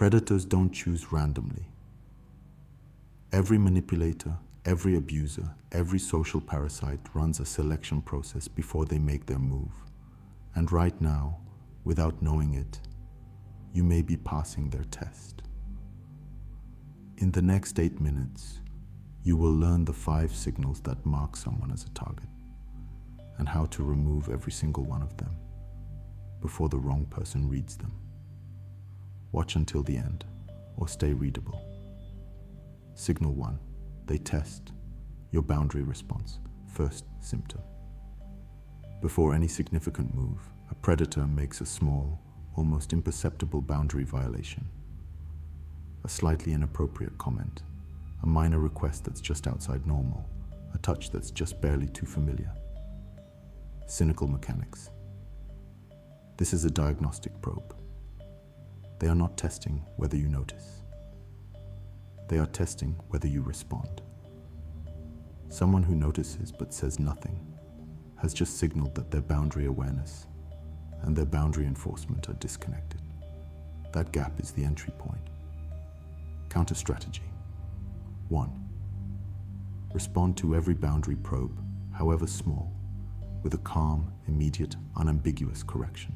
Predators don't choose randomly. Every manipulator, every abuser, every social parasite runs a selection process before they make their move. And right now, without knowing it, you may be passing their test. In the next 8 minutes, you will learn the 5 signals that mark someone as a target and how to remove every single one of them before the wrong person reads them. Watch until the end or stay readable. Signal 1, they test your boundary response. First symptom. Before any significant move, a predator makes a small, almost imperceptible boundary violation. A slightly inappropriate comment, a minor request that's just outside normal, a touch that's just barely too familiar. Cynical mechanics. This is a diagnostic probe. They are not testing whether you notice. They are testing whether you respond. Someone who notices but says nothing has just signaled that their boundary awareness and their boundary enforcement are disconnected. That gap is the entry point. Counter strategy. 1. Respond to every boundary probe, however small, with a calm, immediate, unambiguous correction.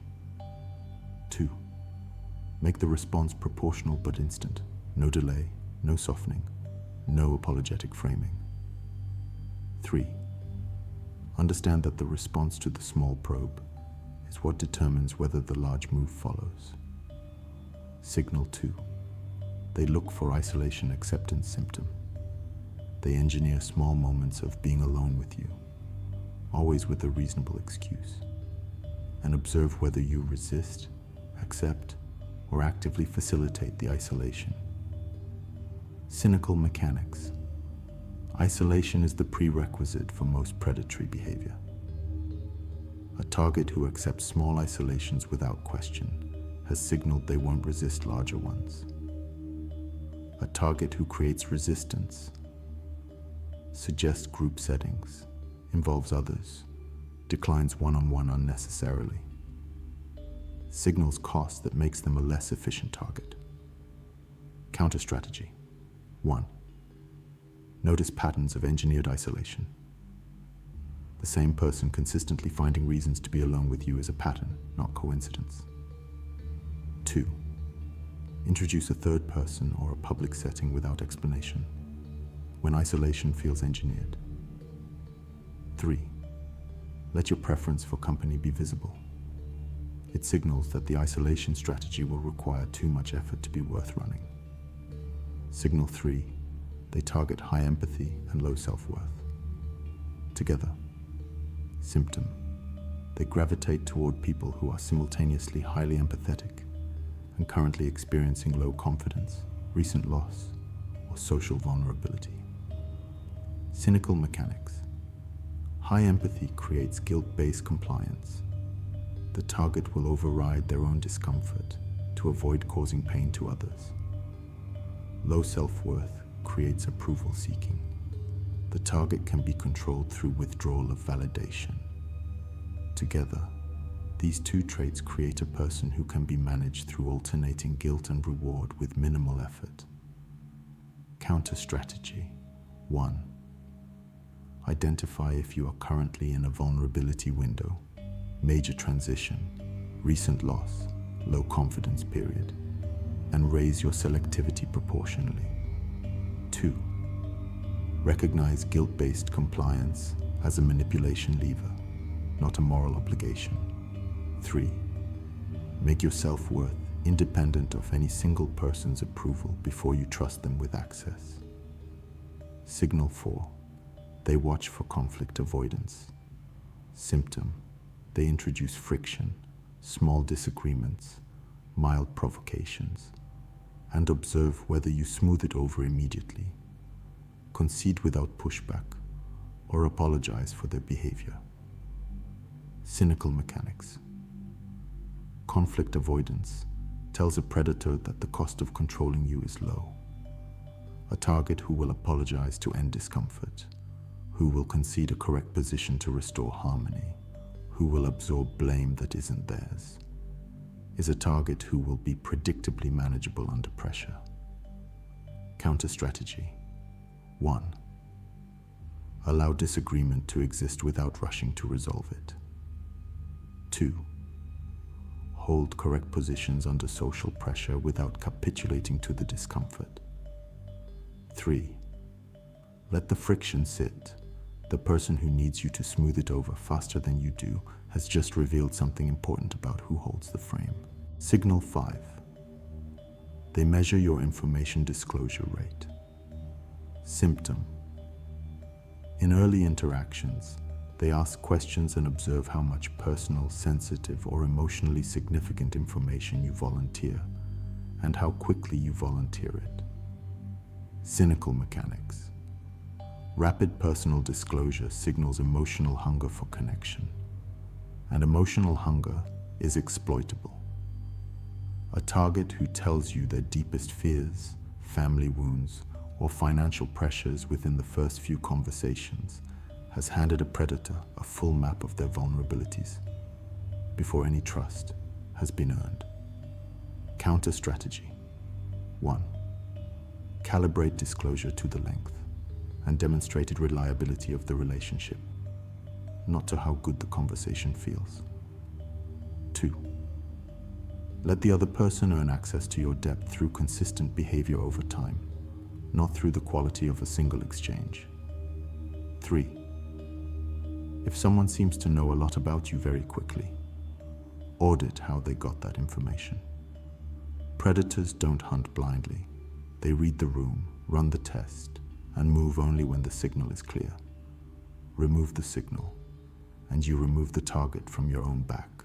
2. Make the response proportional but instant. No delay, no softening, no apologetic framing. 3. Understand that the response to the small probe is what determines whether the large move follows. Signal 2. They look for isolation acceptance symptom. They engineer small moments of being alone with you, always with a reasonable excuse, and observe whether you resist, accept, or actively facilitate the isolation. Cynical mechanics. Isolation is the prerequisite for most predatory behavior. A target who accepts small isolations without question has signaled they won't resist larger ones. A target who creates resistance, suggests group settings, involves others, declines one-on-one unnecessarily, signals cost that makes them a less efficient target. Counter strategy. 1. Notice patterns of engineered isolation. The same person consistently finding reasons to be alone with you is a pattern, not coincidence. 2. Introduce a third person or a public setting without explanation, when isolation feels engineered. 3. Let your preference for company be visible. It signals that the isolation strategy will require too much effort to be worth running. Signal 3. They target high empathy and low self-worth. Together. Symptom. They gravitate toward people who are simultaneously highly empathetic and currently experiencing low confidence, recent loss, or social vulnerability. Cynical mechanics. High empathy creates guilt-based compliance. The target will override their own discomfort to avoid causing pain to others. Low self-worth creates approval seeking. The target can be controlled through withdrawal of validation. Together, these two traits create a person who can be managed through alternating guilt and reward with minimal effort. Counter strategy. 1. Identify if you are currently in a vulnerability window, major transition, recent loss, low confidence period, and raise your selectivity proportionally. 2. Recognize guilt-based compliance as a manipulation lever, not a moral obligation. 3. Make your self-worth independent of any single person's approval before you trust them with access. Signal 4. They watch for conflict avoidance. Symptom. They introduce friction, small disagreements, mild provocations, and observe whether you smooth it over immediately, concede without pushback, or apologize for their behavior. Cynical mechanics. Conflict avoidance tells a predator that the cost of controlling you is low. A target who will apologize to end discomfort, who will concede a correct position to restore harmony, who will absorb blame that isn't theirs. is a target who will be predictably manageable under pressure. Counter strategy. 1. Allow disagreement to exist without rushing to resolve it. 2. Hold correct positions under social pressure without capitulating to the discomfort. 3. Let the friction sit. The person who needs you to smooth it over faster than you do has just revealed something important about who holds the frame. Signal 5. They measure your information disclosure rate. Symptom. In early interactions, they ask questions and observe how much personal, sensitive, or emotionally significant information you volunteer, and how quickly you volunteer it. Cynical mechanics. Rapid personal disclosure signals emotional hunger for connection, and emotional hunger is exploitable. A target who tells you their deepest fears, family wounds, or financial pressures within the first few conversations has handed a predator a full map of their vulnerabilities before any trust has been earned. Counter strategy. 1. Calibrate disclosure to the length and demonstrated reliability of the relationship, not to how good the conversation feels. 2. Let the other person earn access to your depth through consistent behavior over time, not through the quality of a single exchange. 3. If someone seems to know a lot about you very quickly, audit how they got that information. Predators don't hunt blindly. They read the room, run the test, and move only when the signal is clear. Remove the signal, and you remove the target from your own back.